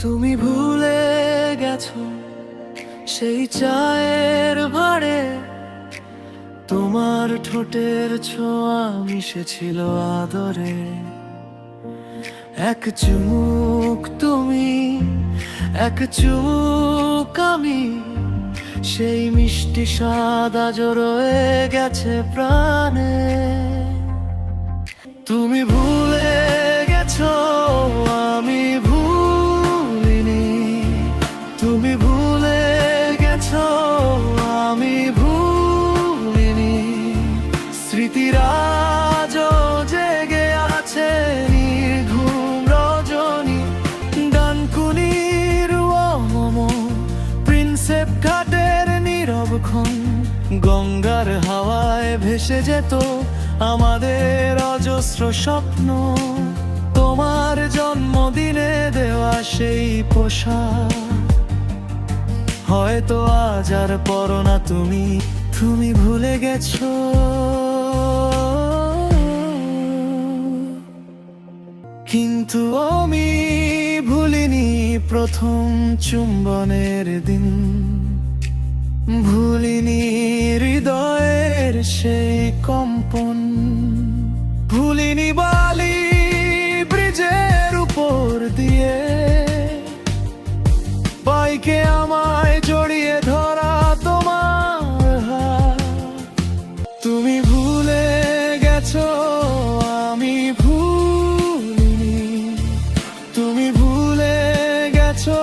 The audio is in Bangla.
তুমি ভুলে গেছো সেই চায়ের ভাড়ে, তোমার ঠোঁটের ছোঁয়া মিশেছিল আদরে। এক চুমুক তুমি, এক চুমুক আমি, সেই মিষ্টি স্বাদ আজ রয়ে গেছে প্রাণে। তুমি ভুলে গেছো, আমি ভুলিনি। তুমি ভুলে গেছো, আমি ভুলিনি। স্মৃতিরা আজও জেগে আছে নির্ঘুম রজনী। ডানকুনির প্রিন্সেপ ঘাটের নীরবক্ষণ, গঙ্গার হাওয়ায় ভেসে যেত আমাদের অজস্র স্বপ্ন। তোমার জন্মদিনে দেওয়া সেই পোশাক হয়তো আজ আর পরো না তুমি। তুমি ভুলে গেছো, কিন্তু আমি ভুলিনি প্রথম চুম্বনের দিন। ভুলিনি হৃদয়ের সেই কম্পন। ভুলিনি বালি ব্রিজের উপর দিয়ে বাইকে আমায় জড়িয়ে ধরা তোমার হাত। তুমি ভুলে গেছো, আমি ভুলিনি। তুমি ভুলে গেছো,